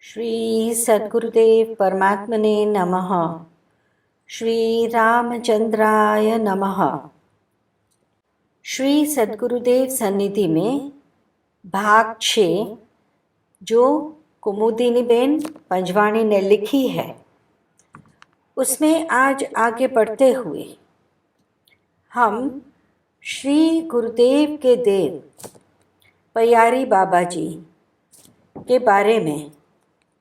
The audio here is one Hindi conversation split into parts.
श्री सद्गुरुदेव परमात्मने नमः। श्री रामचंद्राय नमः। श्री सद्गुरुदेव सन्निधि में भाग 6 जो कुमुदिनीबेन पंजवाणी ने लिखी है, उसमें आज आगे बढ़ते हुए हम श्री गुरुदेव के देव पयारी बाबा जी के बारे में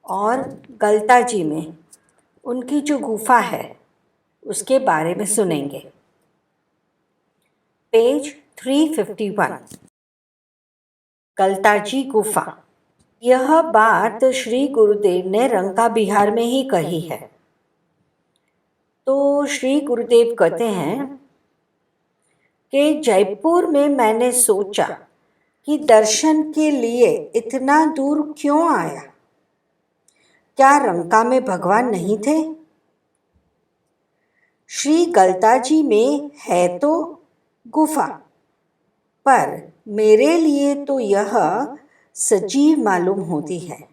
और गलता जी में उनकी जो गुफा है उसके बारे में सुनेंगे। पेज 351, गलता जी गुफा। यह बात श्री गुरुदेव ने रंका बिहार में ही कही है। तो श्री गुरुदेव कहते हैं कि जयपुर में मैंने सोचा कि दर्शन के लिए इतना दूर क्यों आया। क्या रंका में भगवान नहीं थे? श्री गलता जी में है तो गुफा, पर मेरे लिए तो यह सजीव मालूम होती है।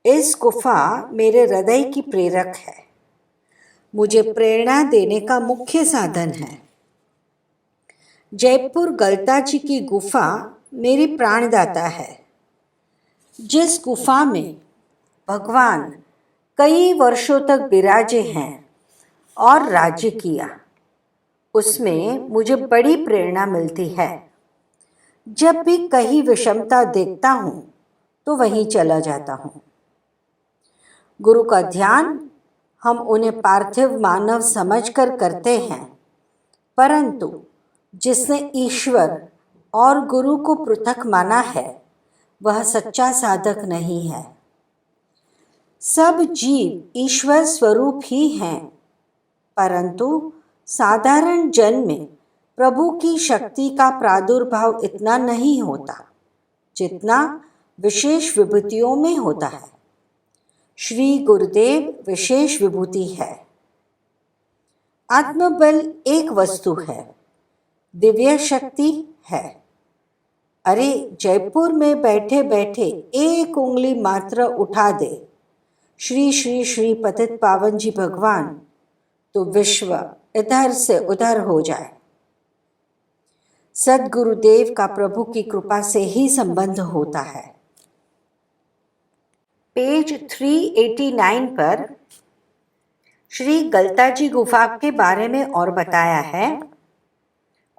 इस गुफा मेरे हृदय की प्रेरक है, मुझे प्रेरणा देने का मुख्य साधन है। जयपुर गलता जी की गुफा मेरी प्राणदाता है। जिस गुफा में भगवान कई वर्षों तक विराजे हैं और राज्य किया, उसमें मुझे बड़ी प्रेरणा मिलती है। जब भी कहीं विषमता देखता हूँ तो वहीं चला जाता हूँ। गुरु का ध्यान हम उन्हें पार्थिव मानव समझकर करते हैं, परंतु जिसने ईश्वर और गुरु को पृथक माना है वह सच्चा साधक नहीं है। सब जीव ईश्वर स्वरूप ही हैं, परंतु साधारण जन में प्रभु की शक्ति का प्रादुर्भाव इतना नहीं होता जितना विशेष विभूतियों में होता है। श्री गुरुदेव विशेष विभूति है। आत्मबल एक वस्तु है, दिव्य शक्ति है। अरे जयपुर में बैठे बैठे एक उंगली मात्र उठा दे श्री श्री श्री पतित पावन जी भगवान, तो विश्व इधर से उधर हो जाए। सद्गुरुदेव का प्रभु की कृपा से ही संबंध होता है। पेज 389 पर श्री गलता जी गुफा के बारे में और बताया है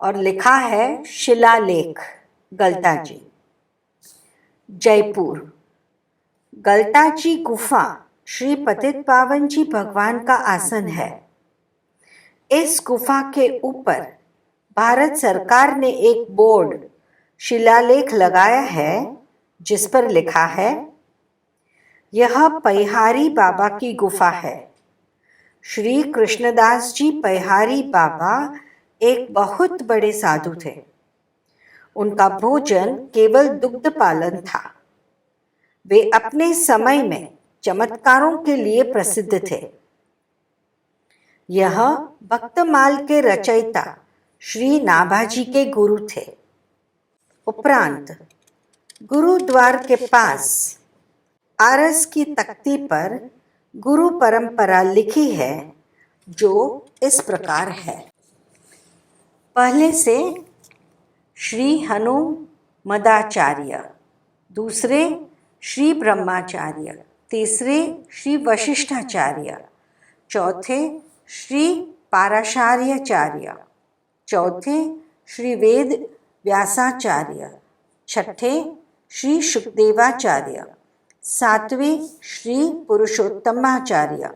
और लिखा है शिलालेख गलता जी, जयपुर। गलता जी गुफा श्री पतित पावन जी भगवान का आसन है। इस गुफा के ऊपर भारत सरकार ने एक बोर्ड शिलालेख लगाया है जिस पर लिखा है, यह पयहारी बाबा की गुफा है। श्री कृष्णदास जी पयहारी बाबा एक बहुत बड़े साधु थे। उनका भोजन केवल दुग्ध पालन था। वे अपने समय में चमत्कारों के लिए प्रसिद्ध थे। यह भक्तमाल के रचयिता श्री नाभाजी के गुरु थे। उपरांत गुरुद्वार के पास आरस की तख्ती पर गुरु परंपरा लिखी है जो इस प्रकार है। पहले से श्री हनुमदाचार्य, दूसरे श्री ब्रह्माचार्य, तीसरे श्री वशिष्ठाचार्य, चौथे श्री पाराशार्याचार्य, चौथे श्री वेद व्यासाचार्य, छठे श्री शुकदेवाचार्य, सातवें श्री पुरुषोत्तमाचार्य,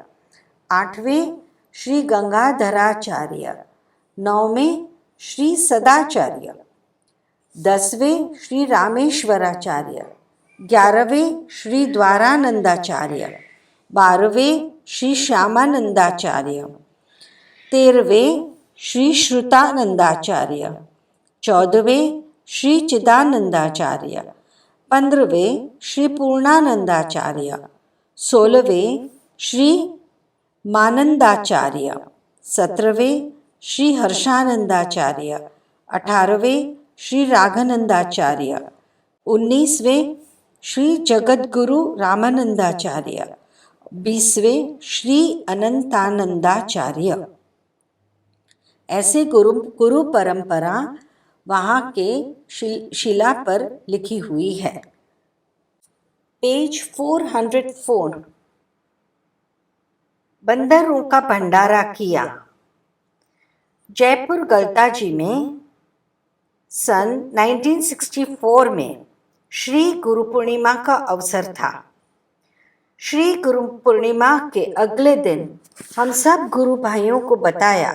आठवें श्री गंगाधराचार्य, नौवें श्री सदाचार्य, 10वें श्री रामेश्वराचार्य, 11वें श्री द्वारानंदाचार्य, 12वें श्री श्यामानंदाचार्य, 13वें श्री श्रुतानंदाचार्य, 14वें श्री चिदानंदाचार्य, 15वें श्री पूर्णानंदाचार्य, 16वें श्री मानंदाचार्य, 17वें श्री हर्षानंदाचार्य, 18वें श्री राघानंदाचार्य, 19वें श्री जगद्गुरु रामानंदाचार्य, 20वें श्री अनंतानंदाचार्य। ऐसे गुरु गुरु परंपरा वहाँ के शिला पर लिखी हुई है। पेज 404। बंदरों का भंडारा किया। जयपुर गलताजी में सन 1964 में श्री गुरु पूर्णिमा का अवसर था। श्री गुरु पूर्णिमा के अगले दिन हम सब गुरु भाइयों को बताया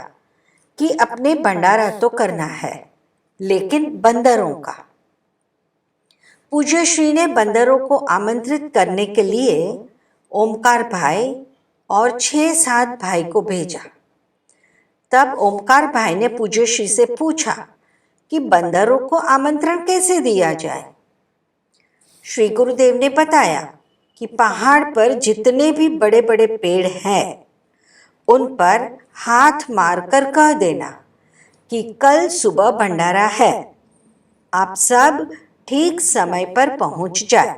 कि अपने भंडारा तो करना है, लेकिन बंदरों का। पूज्य श्री ने बंदरों को आमंत्रित करने के लिए ओमकार भाई और 6-7 भाई को भेजा। तब ओमकार भाई ने पूज्य श्री से पूछा कि बंदरों को आमंत्रण कैसे दिया जाए। श्री गुरुदेव ने बताया कि पहाड़ पर जितने भी बड़े बड़े पेड़ हैं उन पर हाथ मारकर कह देना कि कल सुबह भंडारा है, आप सब ठीक समय पर पहुंच जाए।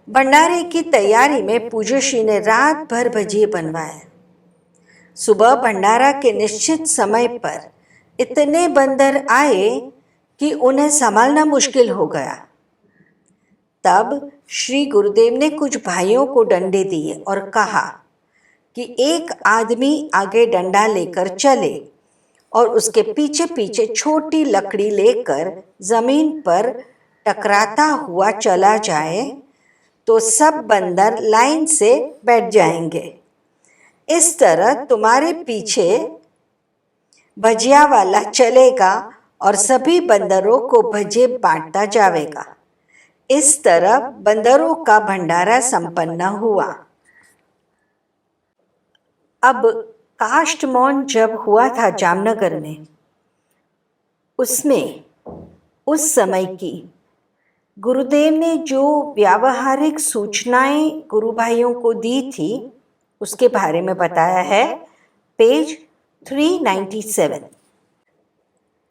भंडारे की तैयारी में पूज्य श्री ने रात भर भजिए बनवाए। सुबह भंडारा के निश्चित समय पर इतने बंदर आए कि उन्हें संभालना मुश्किल हो गया। तब श्री गुरुदेव ने कुछ भाइयों को डंडे दिए और कहा कि एक आदमी आगे डंडा लेकर चले और उसके पीछे पीछे छोटी लकड़ी लेकर जमीन पर टकराता हुआ चला जाए तो सब बंदर लाइन से बैठ जाएंगे। इस तरह तुम्हारे पीछे भजिया वाला चलेगा और सभी बंदरों को भजिए बांटता जाएगा। इस तरह बंदरों का भंडारा संपन्न हुआ। अब काष्ठमौन जब हुआ था जामनगर में, उसमें उस समय की गुरुदेव ने जो व्यावहारिक सूचनाएं गुरु भाइयों को दी थी उसके बारे में बताया है। पेज 397।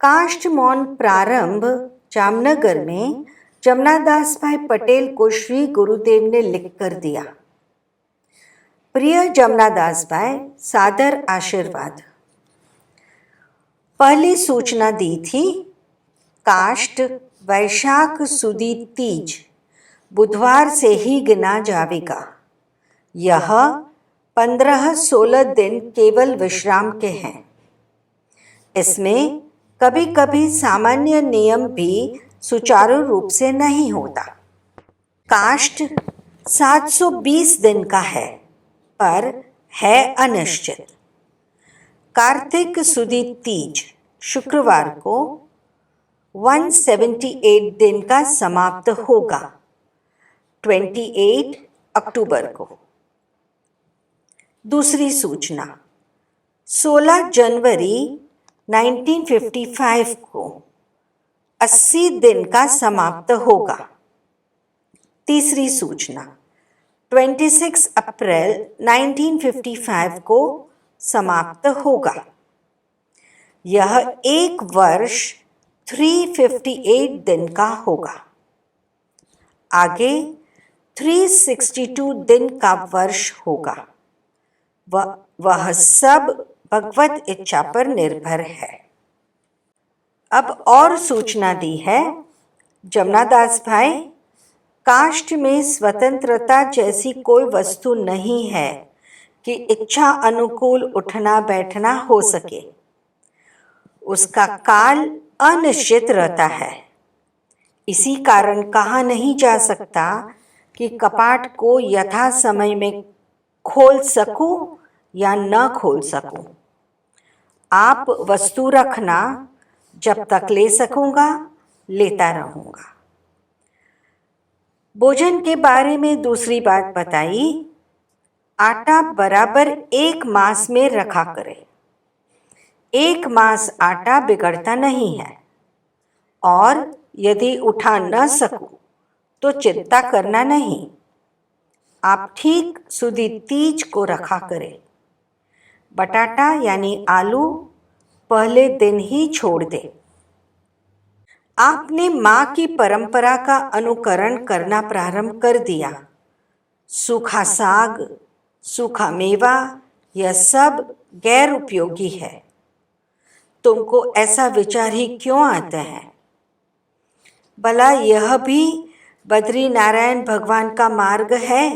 काष्ठमौन प्रारंभ जामनगर में जमनादास भाई पटेल को श्री गुरुदेव ने लिख कर दिया। प्रिय जमनादास भाई, सादर आशीर्वाद। पहली सूचना दी थी काष्ठ वैशाख सुदी तीज बुधवार से ही गिना जाएगा। यह 15-16 दिन केवल विश्राम के हैं। इसमें कभी कभी सामान्य नियम भी सुचारू रूप से नहीं होता। काष्ठ 720 दिन का है, पर है अनिश्चित। कार्तिक सुदी तीज शुक्रवार को 178 दिन का समाप्त होगा, 28 अक्टूबर को। दूसरी सूचना 16 जनवरी 1955 को 80 दिन का समाप्त होगा। तीसरी सूचना 26 अप्रैल 1955 को समाप्त होगा। यह 1 वर्ष 358 दिन का होगा। आगे 362 दिन का वर्ष होगा। वह सब भगवत इच्छा पर निर्भर है। अब और सूचना दी है। जमनादास भाई, काष्ठ में स्वतंत्रता जैसी कोई वस्तु नहीं है कि इच्छा अनुकूल उठना बैठना हो सके। उसका काल अनिश्चित रहता है। इसी कारण कहा नहीं जा सकता कि कपाट को यथा समय में खोल सकूं या न खोल सकूं। आप वस्तु रखना, जब तक ले सकूंगा लेता रहूंगा। भोजन के बारे में दूसरी बात बताई। आटा बराबर 1 मास में रखा करें। 1 मास आटा बिगड़ता नहीं है। और यदि उठा न सकूं तो चिंता करना नहीं। आप ठीक सुदी तीज को रखा करें। बटाटा यानी आलू पहले दिन ही छोड़ दे। आपने माँ की परंपरा का अनुकरण करना प्रारंभ कर दिया। सूखा साग, सूखा मेवा, यह सब गैर उपयोगी है। तुमको ऐसा विचार ही क्यों आता है? भला यह भी बद्री नारायण भगवान का मार्ग है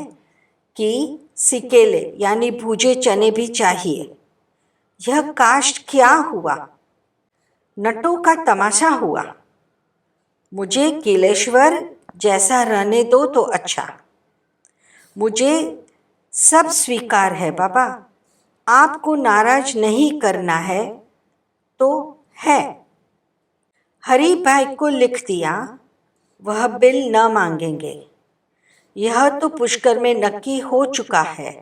कि सिकेले यानी भूजे चने भी चाहिए। यह काष्ठ क्या हुआ? नटों का तमाशा हुआ। मुझे किलेश्वर जैसा रहने दो तो अच्छा। मुझे सब स्वीकार है बाबा। आपको नाराज नहीं करना है तो है। हरी भाई को लिख दिया, वह बिल न मांगेंगे। यह तो पुष्कर में नक्की हो चुका है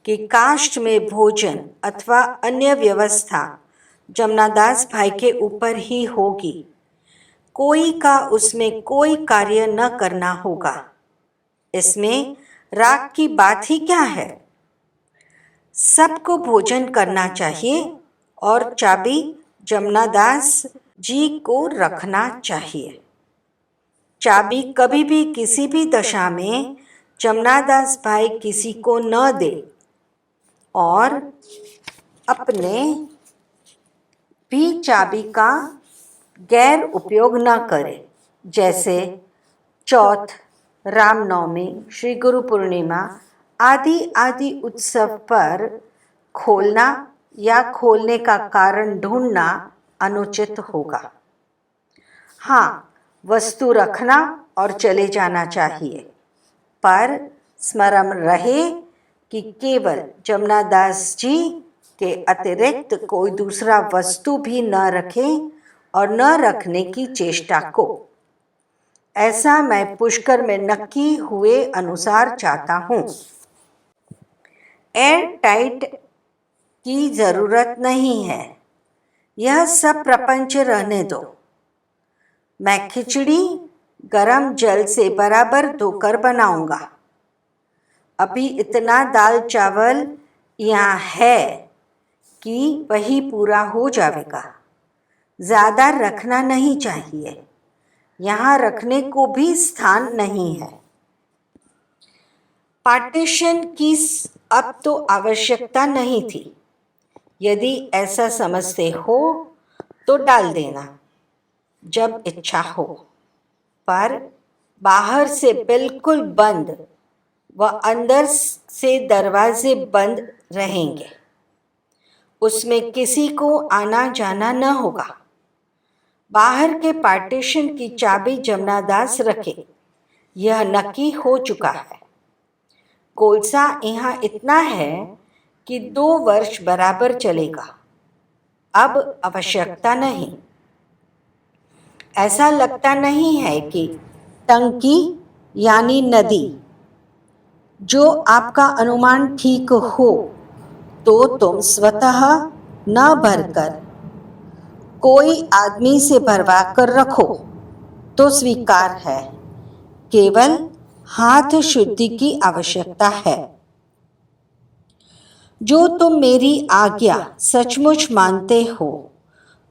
कि काष्ठ में भोजन अथवा अन्य व्यवस्था जमनादास भाई के ऊपर ही होगी। कोई का उसमें कोई कार्य न करना होगा। इसमें राग की बात ही क्या है? सबको भोजन करना चाहिए और चाबी जमनादास जी को रखना चाहिए। चाबी कभी भी किसी भी दशा में जमनादास भाई किसी को न दे और अपने भी चाबी का गैर उपयोग न करे। जैसे चौथ, रामनवमी, श्री गुरु पूर्णिमा आदि आदि उत्सव पर खोलना या खोलने का कारण ढूंढना अनुचित होगा। हाँ, वस्तु रखना और चले जाना चाहिए, पर स्मरण रहे कि केवल जमनादास जी के अतिरिक्त कोई दूसरा वस्तु भी न रखे और न रखने की चेष्टा को। ऐसा मैं पुष्कर में नक्की हुए अनुसार चाहता हूँ। एयर टाइट की जरूरत नहीं है। यह सब प्रपंच रहने दो। मैं खिचड़ी गरम जल से बराबर धोकर बनाऊंगा। अभी इतना दाल चावल यहाँ है कि वही पूरा हो जाएगा। ज़्यादा रखना नहीं चाहिए। यहाँ रखने को भी स्थान नहीं है। पार्टीशन की अब तो आवश्यकता नहीं थी। यदि ऐसा समझते हो तो डाल देना जब इच्छा हो, पर बाहर से बिल्कुल बंद व अंदर से दरवाजे बंद रहेंगे। उसमें किसी को आना जाना न होगा। बाहर के पार्टीशन की चाबी जमनादास रखे, यह नक्की हो चुका है। कोलसा यहाँ इतना है कि 2 वर्ष बराबर चलेगा। अब आवश्यकता नहीं। ऐसा लगता नहीं है कि टंकी यानी नदी, जो आपका अनुमान ठीक हो तो तुम स्वतः न भरकर कोई आदमी से भरवा कर रखो तो स्वीकार है। केवल हाथ शुद्धि की आवश्यकता है। जो तुम मेरी आज्ञा सचमुच मानते हो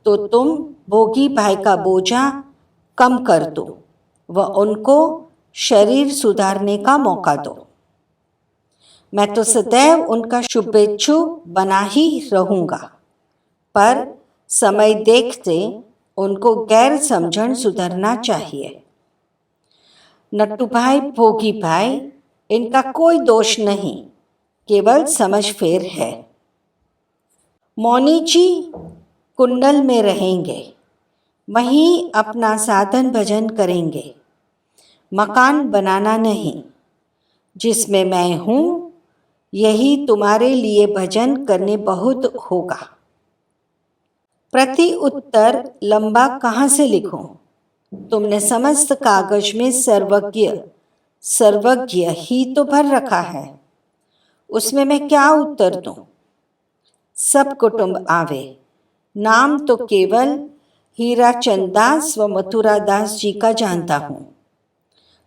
तो तुम भोगी भाई का बोझा कम कर दो व उनको शरीर सुधारने का मौका दो। मैं तो सदैव उनका शुभेच्छु बना ही रहूँगा, पर समय देखते उनको गैर समझण सुधरना चाहिए। नट्टू भाई, भोगी भाई, इनका कोई दोष नहीं, केवल समझ फेर है। मौनी जी कुंडल में रहेंगे, वहीं अपना साधन भजन करेंगे। मकान बनाना नहीं। जिसमें मैं हूँ यही तुम्हारे लिए भजन करने बहुत होगा। प्रति उत्तर लंबा कहाँ से लिखूं? तुमने समस्त कागज में सर्वज्ञ सर्वज्ञ ही तो भर रखा है। उसमें मैं क्या उत्तर दूं? सब कुटुंब आवे। नाम तो केवल हीराचंद दास व मथुरा दास जी का जानता हूँ।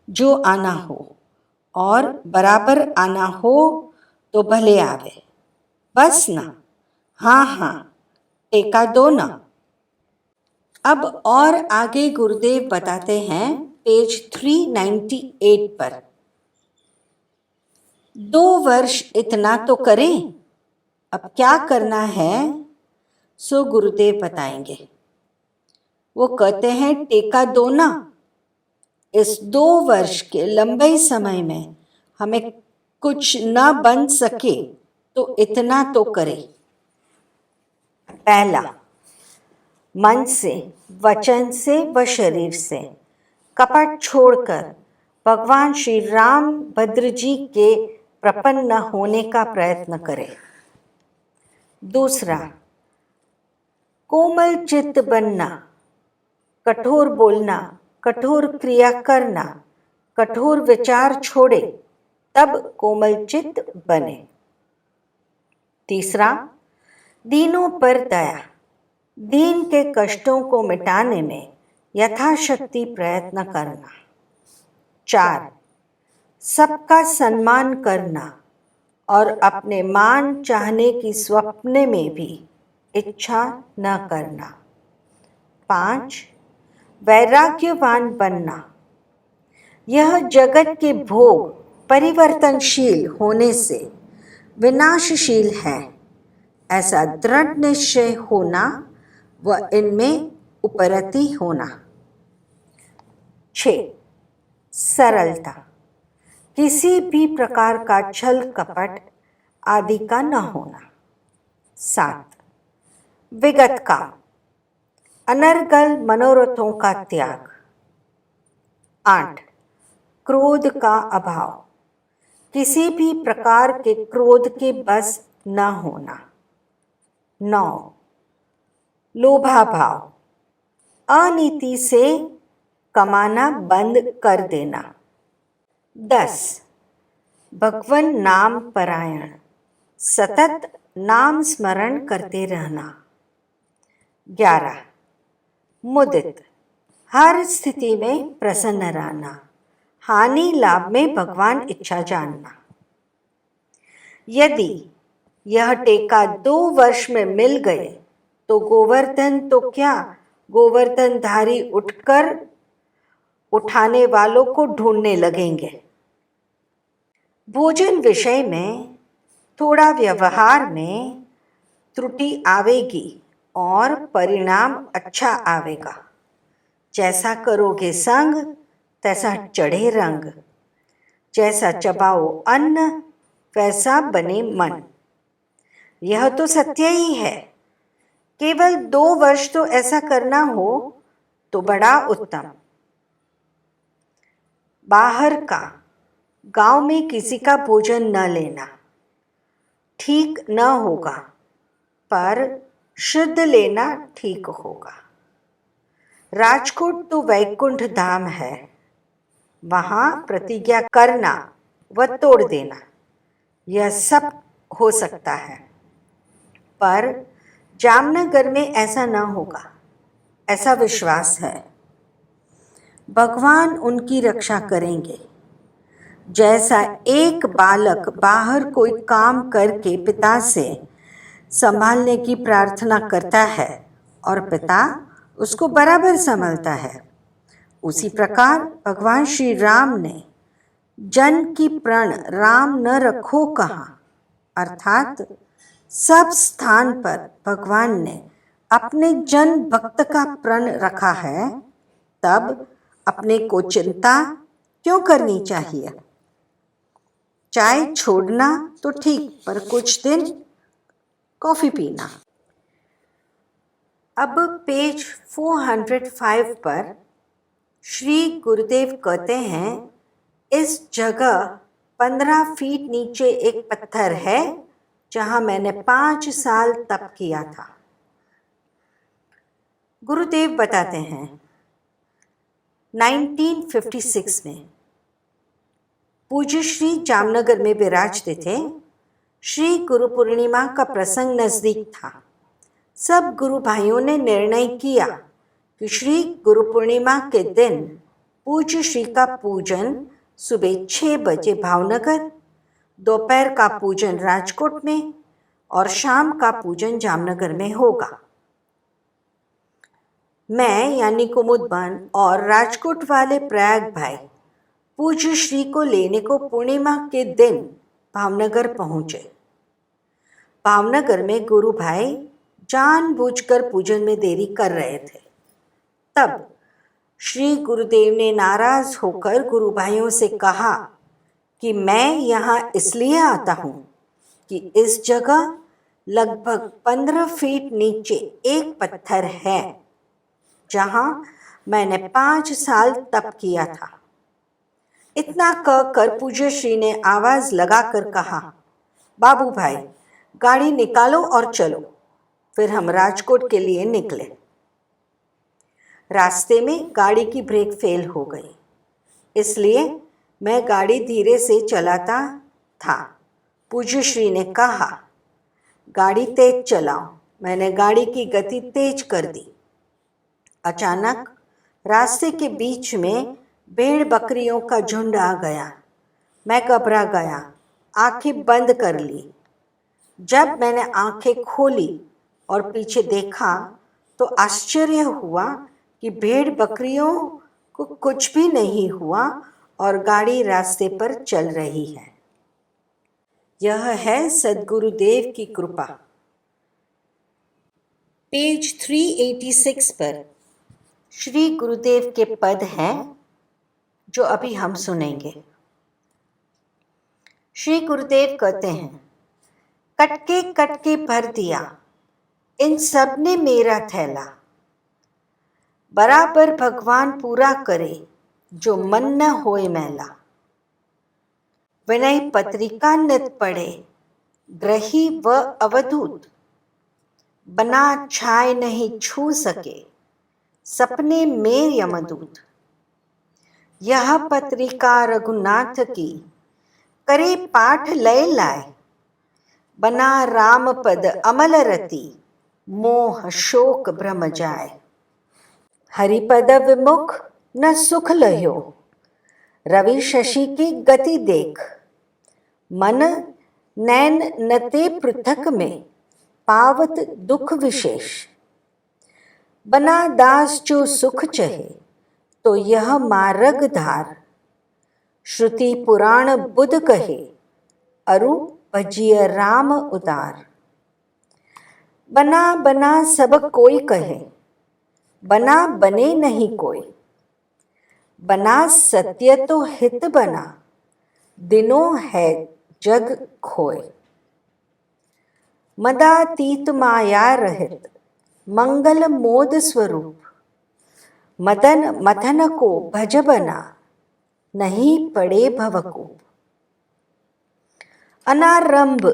जो आना हो और बराबर आना हो तो भले आवे, बस ना। हाँ हाँ, टेका दो ना। अब और आगे गुरुदेव बताते हैं पेज 398 पर, 2 वर्ष इतना तो करें, अब क्या करना है सो गुरुदेव बताएंगे। वो कहते हैं टेका दो ना। इस 2 वर्ष के लंबे समय में हमें कुछ न बन सके तो इतना तो करें। पहला, मन से, वचन से व शरीर से कपट छोड़कर भगवान श्री राम भद्र जी के प्रपन्न होने का प्रयत्न करें। दूसरा, कोमल चित्त बनना, कठोर बोलना, कठोर क्रिया करना, कठोर विचार छोड़े तब कोमल चित्त बने। तीसरा, दीनों पर दया, दीन के कष्टों को मिटाने में यथाशक्ति प्रयत्न करना। 4, सबका सम्मान करना और अपने मान चाहने की स्वप्न में भी इच्छा न करना। 5, वैराग्यवान बनना, यह जगत के भोग परिवर्तनशील होने से विनाशशील है, ऐसा दृढ़ निश्चय होना व इनमें उपरति होना। 6, सरलता, किसी भी प्रकार का छल कपट आदि का न होना। 7, विगत का, अनर्गल मनोरथों का त्याग। 8, क्रोध का अभाव, किसी भी प्रकार के क्रोध के बस न होना। 9, लोभाभाव, अनीति से कमाना बंद कर देना। 10, भगवन नाम परायण, सतत नाम स्मरण करते रहना। 11, मुदित, हर स्थिति में प्रसन्न रहना, हानि लाभ में भगवान इच्छा जानना। यदि यह टेका 2 वर्ष में मिल गए तो गोवर्धन तो क्या, गोवर्धनधारी उठकर उठाने वालों को ढूंढने लगेंगे। भोजन विषय में थोड़ा व्यवहार में त्रुटि आवेगी और परिणाम अच्छा आवेगा। जैसा करोगे संग तैसा चढ़े रंग, जैसा चबाओ अन्न वैसा बने मन। यह तो सत्य ही है। केवल 2 वर्ष तो ऐसा करना हो तो बड़ा उत्तम। बाहर का, गांव में किसी का भोजन न लेना ठीक न होगा, पर शुद्ध लेना ठीक होगा। राजकोट तो वैकुंठ धाम है, वहां प्रतिज्ञा करना व तोड़ देना यह सब हो सकता है, पर जामनगर में ऐसा न होगा, ऐसा विश्वास है। भगवान उनकी रक्षा करेंगे। जैसा एक बालक बाहर कोई काम करके पिता से संभालने की प्रार्थना करता है और पिता उसको बराबर संभालता है, उसी प्रकार भगवान श्री राम ने जन की प्रण राम न रखो कहाँ, अर्थात सब स्थान पर भगवान ने अपने जन भक्त का प्रण रखा है, तब अपने को चिंता क्यों करनी चाहिए। चाय छोड़ना तो ठीक, पर कुछ दिन कॉफी पीना। अब पेज 405 पर श्री गुरुदेव कहते हैं, इस जगह 15 फीट नीचे एक पत्थर है जहां मैंने 5 साल तप किया था। गुरुदेव बताते हैं 1956 में पूज्य श्री जामनगर में विराजते थे। श्री गुरु पूर्णिमा का प्रसंग नजदीक था। सब गुरु भाइयों ने निर्णय किया कि श्री गुरु पूर्णिमा के दिन पूज्य श्री का पूजन सुबह 6 बजे भावनगर, दोपहर का पूजन राजकोट में और शाम का पूजन जामनगर में होगा। मैं यानी कुमुदबन और राजकोट वाले प्रयाग भाई पूज्य श्री को लेने को पूर्णिमा के दिन भावनगर पहुंचे। भावनगर में गुरु भाई जानबूझकर पूजन में देरी कर रहे थे। तब श्री गुरुदेव ने नाराज होकर गुरु भाइयों से कहा कि मैं यहाँ इसलिए आता हूँ कि इस जगह लगभग 15 फीट नीचे एक पत्थर है जहाँ मैंने 5 साल तप किया था। इतना कहकर पूज्य श्री ने आवाज लगाकर कहा, बाबू भाई गाड़ी निकालो और चलो। फिर हम राजकोट के लिए निकले। रास्ते में गाड़ी की ब्रेक फेल हो गई, इसलिए मैं गाड़ी धीरे से चलाता था। पूज्य श्री ने कहा, गाड़ी तेज चलाओ। मैंने गाड़ी की गति तेज कर दी। अचानक रास्ते के बीच में भेड़ बकरियों का झुंड आ गया। मैं घबरा गया, आंखें बंद कर ली। जब मैंने आंखें खोली और पीछे देखा तो आश्चर्य हुआ कि भेड़ बकरियों को कुछ भी नहीं हुआ और गाड़ी रास्ते पर चल रही है। यह है सद्गुरुदेव की कृपा। पेज 386 पर श्री गुरुदेव के पद हैं जो अभी हम सुनेंगे। श्री गुरुदेव कहते हैं, कटके कटके भर दिया इन सब ने मेरा थैला। बराबर भगवान पूरा करे जो मन न होए मैला। विनय पत्रिका नित पढ़े ग्रही व अवधूत। बना छाय नहीं छू सके सपने में यमदूत। यह पत्रिका रघुनाथ की करे पाठ लय लाए। बना राम पद अमल रति मोह शोक भ्रम जाए। हरिपद विमुख न सुख लह्यो रवि शशि की गति देख। मन नैन नते पृथक में पावत दुख विशेष। बना दास जो सुख चहे तो यह मार्ग धार। श्रुति पुराण बुध कहे अरु भजिय राम उदार। बना बना सब कोई कहे बना बने नहीं कोई। बना सत्य तो हित बना दिनों है जग खोए। मदातीत माया रहित मंगल मोद स्वरूप। मदन मथन को भज बना नहीं पड़े भवकूप। अनारंभ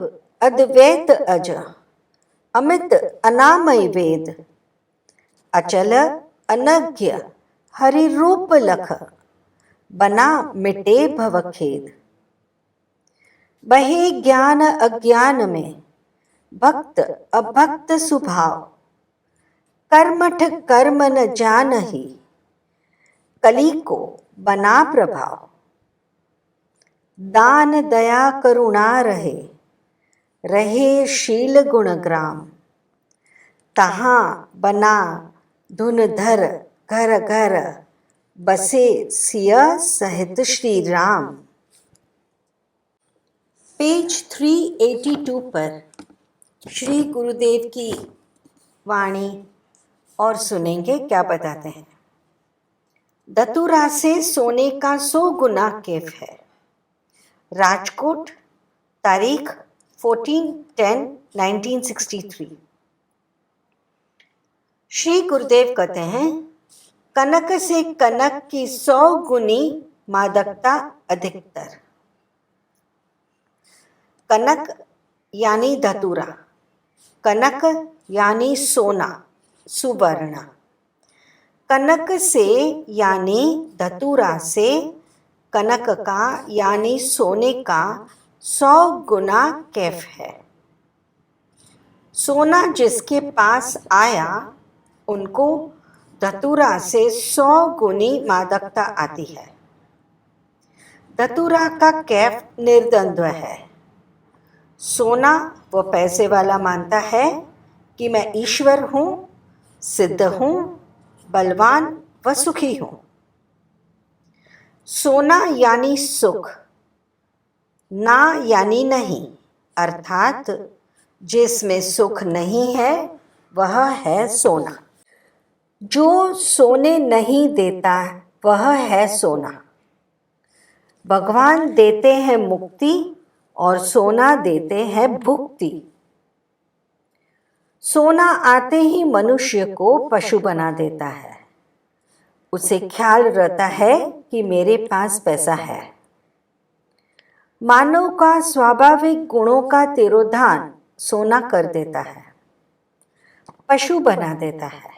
अद्वैत अज अमित अनामय वेद। अचल अनज्ञ हरि रूप लख बना मिटे भवखेद। बहे ज्ञान अज्ञान में भक्त अभक्त स्वभाव। कर्मठ कर्म न जानहि कली को बना प्रभाव। दान दया करुणा रहे रहे शील गुण ग्राम। तहाँ बना धुन धर घर घर बसे सिया सहित श्री राम। पेज 382 पर श्री गुरुदेव की वाणी और सुनेंगे क्या बताते हैं। दतुरा से सोने का 100 गुना कैफ है। राजकोट, तारीख 14/10/1963। श्री गुरुदेव कहते हैं, कनक से कनक की 100 गुनी मादकता अधिकतर। कनक यानी धतूरा, कनक यानी सोना सुवर्ण। कनक से यानी धतूरा से कनक का यानी सोने का 100 गुना कैफ है। सोना जिसके पास आया उनको धतूरा से 100 गुनी मादकता आती है। धतूरा का कैफ निर्द्वंद्व है। सोना वो पैसे वाला मानता है कि मैं ईश्वर हूँ, सिद्ध हूँ, बलवान व सुखी हूँ। सोना यानी सुख, ना यानी नहीं, अर्थात जिसमें सुख नहीं है वह है सोना। जो सोने नहीं देता वह है सोना। भगवान देते हैं मुक्ति और सोना देते हैं भुक्ति। सोना आते ही मनुष्य को पशु बना देता है। उसे ख्याल रहता है कि मेरे पास पैसा है। मानव का स्वाभाविक गुणों का तिरोधान सोना कर देता है, पशु बना देता है।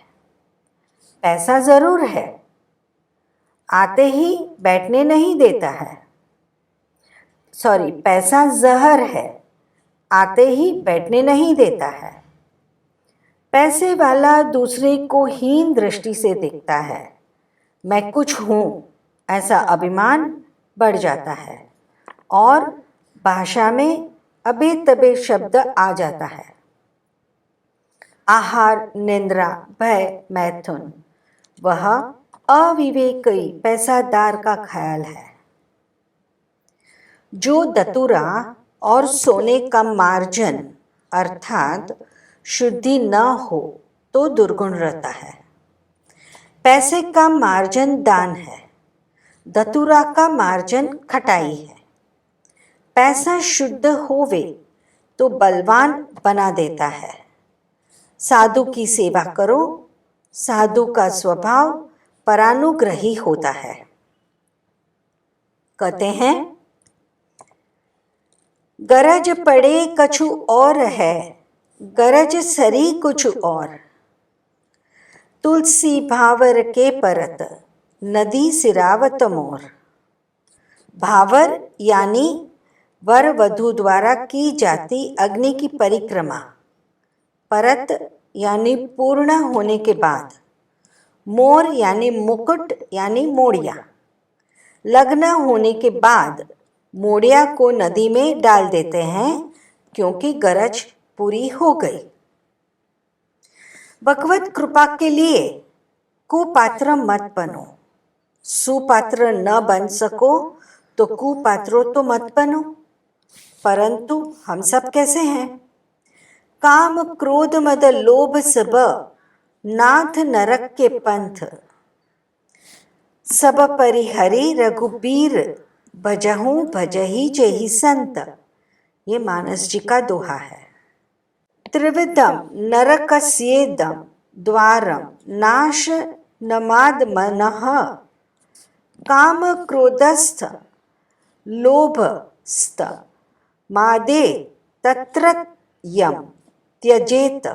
पैसा जरूर है, आते ही बैठने नहीं देता है। पैसा जहर है, आते ही बैठने नहीं देता है। पैसे वाला दूसरे को हीन दृष्टि से देखता है। मैं कुछ हूँ ऐसा अभिमान बढ़ जाता है और भाषा में अबे तबे शब्द आ जाता है। आहार, निंद्रा, भय, मैथुन, वह अविवेकी पैसादार का ख्याल है। जो दतुरा और सोने का मार्जन अर्थात शुद्धि न हो तो दुर्गुण रहता है। पैसे का मार्जन दान है, दतुरा का मार्जन खटाई है। पैसा शुद्ध होवे तो बलवान बना देता है। साधु की सेवा करो, साधु का स्वभाव परानुग्रही होता है। कहते हैं, गरज पड़े कछु और है, गरज सरी कुछ और। तुलसी भावर के परत, नदी सिरावत मोर। भावर यानी वर वधु द्वारा की जाती अग्नि की परिक्रमा। परत यानी पूर्ण होने के बाद। मोर यानी मुकुट यानी मोड़िया। लग्न होने के बाद मोड़िया को नदी में डाल देते हैं क्योंकि गरज पूरी हो गई। भगवत कृपा के लिए कुपात्र मत बनो। सुपात्र न बन सको तो कुपात्रों तो मत बनो। परंतु हम सब कैसे हैं? काम, क्रोध, मद, लोभ सब नाथ नरक के पंथ। सब परिहरि रघुबीर भजहूँ भजही जेहि संत। ये मानस जी का दोहा है। त्रिविधम नरकस्येदम द्वारम नाश नमाद मनः। काम क्रोधस्थ लोभस्थ मादे तत्र यम त्यजेत।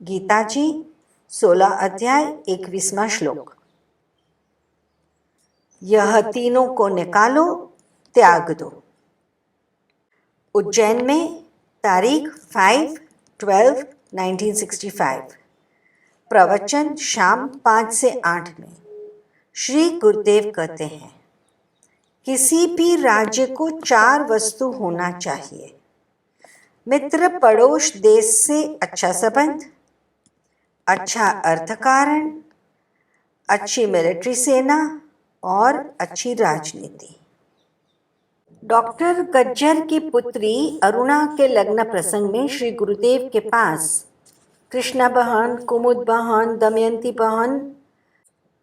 गीता जी 16 अध्याय 21वां श्लोक। यह तीनों को निकालो, त्याग दो। उज्जैन में तारीख 5/12/1965। प्रवचन शाम 5 से 8 में। श्री गुरुदेव कहते हैं, किसी भी राज्य को 4 वस्तु होना चाहिए। मित्र पड़ोस देश से अच्छा संबंध, अच्छा अर्थकारण, अच्छी मिलिट्री सेना और अच्छी राजनीति। डॉक्टर गज्जर की पुत्री अरुणा के लग्न प्रसंग में श्री गुरुदेव के पास कृष्णा बहन, कुमुद बहन, दमयंती बहन,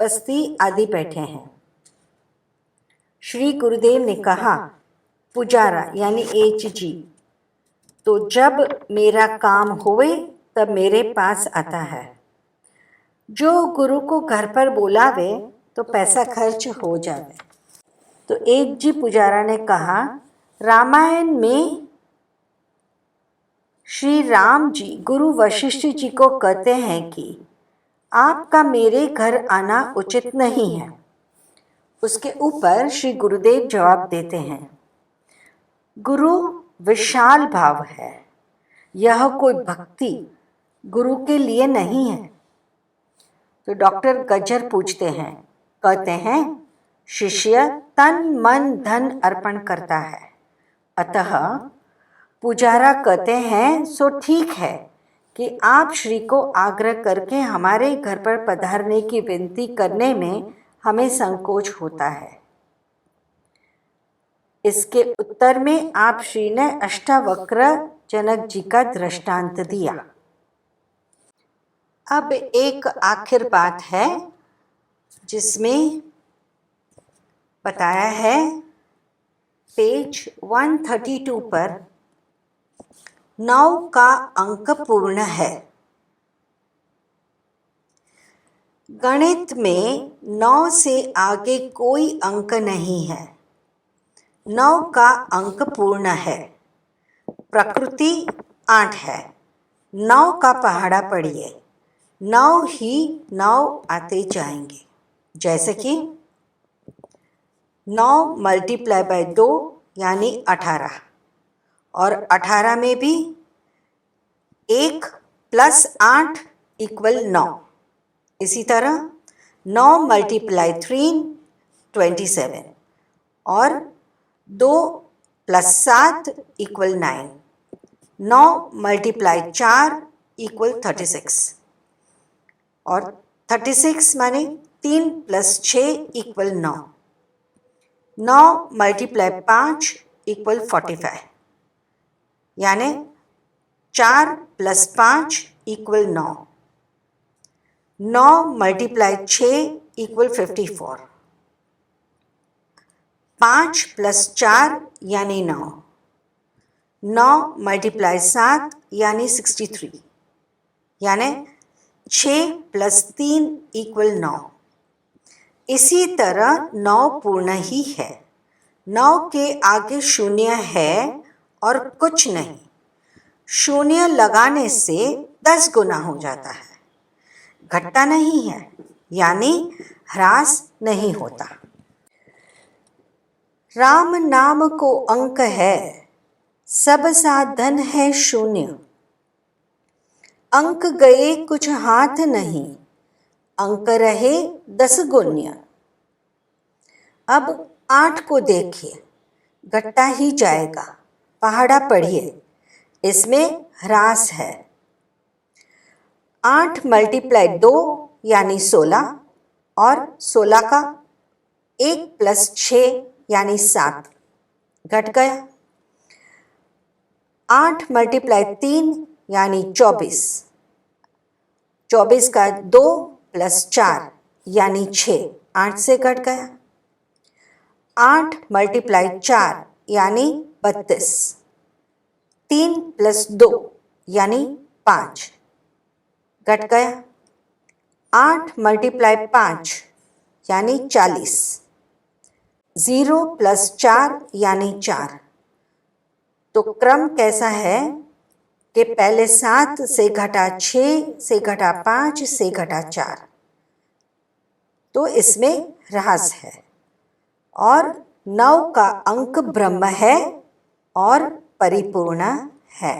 बस्ती आदि बैठे हैं। श्री गुरुदेव ने कहा, पुजारा यानी एच जी तो जब मेरा काम होवे तब मेरे पास आता है। जो गुरु को घर पर बुलावे तो पैसा खर्च हो जावे। तो एक जी पुजारा ने कहा, रामायण में श्री राम जी गुरु वशिष्ठ जी को कहते हैं कि आपका मेरे घर आना उचित नहीं है। उसके ऊपर श्री गुरुदेव जवाब देते हैं, गुरु विशाल भाव है, यह कोई भक्ति गुरु के लिए नहीं है। तो डॉक्टर गज्जर पूछते हैं, कहते हैं, शिष्य तन मन धन अर्पण करता है, अतः पुजारा कहते हैं सो ठीक है कि आप श्री को आग्रह करके हमारे घर पर पधारने की विनती करने में हमें संकोच होता है। इसके उत्तर में आप श्री ने अष्टावक्र जनक जी का दृष्टांत दिया। अब एक आखिर बात है जिसमें बताया है पेज 132 पर 9 का अंक पूर्ण है। गणित में 9 से आगे कोई अंक नहीं है। 9 का अंक पूर्ण है। प्रकृति 8 है। 9 का पहाड़ा पढ़िए, 9 ही 9 आते जाएंगे। जैसे कि 9 मल्टीप्लाई बाय 2 यानी 18, और 18 में भी 1 प्लस 8 इक्वल 9। इसी तरह 9 मल्टीप्लाई 3 27, और 2 प्लस 7 इक्वल 9। 9 मल्टीप्लाई 4 इक्वल 36, और 36 माने 3 प्लस 6 इक्वल 9। 9 मल्टीप्लाई 5 इक्वल 45, यानी 4 plus 5 equal 9। 9 multiply 6 equal 54, 5 plus 4 यानी 9। 9 मल्टीप्लाई 7 यानी 63, यानी 6 प्लस 3 इक्वल 9। इसी तरह 9 पूर्ण ही है। 9 के आगे शून्य है और कुछ नहीं। शून्य लगाने से 10 गुना हो जाता है, घटता नहीं है, यानी ह्रास नहीं होता। राम नाम को अंक है, सब साधन है शून्य। अंक गए कुछ हाथ नहीं, अंक रहे 10 गुण्य। अब 8 को देखिए, घटता ही जाएगा। पहाड़ा पढ़िए, इसमें ह्रास है। 8 मल्टीप्लाई 2 यानी 16, और 16 का 1 प्लस 6 यानी 7, घट गया। 8 मल्टीप्लाई 3 यानी 24, 24 का 2 प्लस 4 यानी 6, 8 से घट गया। 8 मल्टीप्लाई 4 यानी 32, 3 प्लस 2 यानी 5, घट गया। 8 मल्टीप्लाई 5 यानी 40, 0 प्लस 4 यानी 4। तो क्रम कैसा है कि पहले 7 से घटा 6 से घटा 5 से घटा 4, तो इसमें ह्रास है। और 9 का अंक ब्रह्म है और परिपूर्ण है।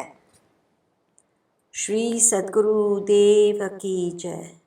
श्री सद्गुरु देव की जय।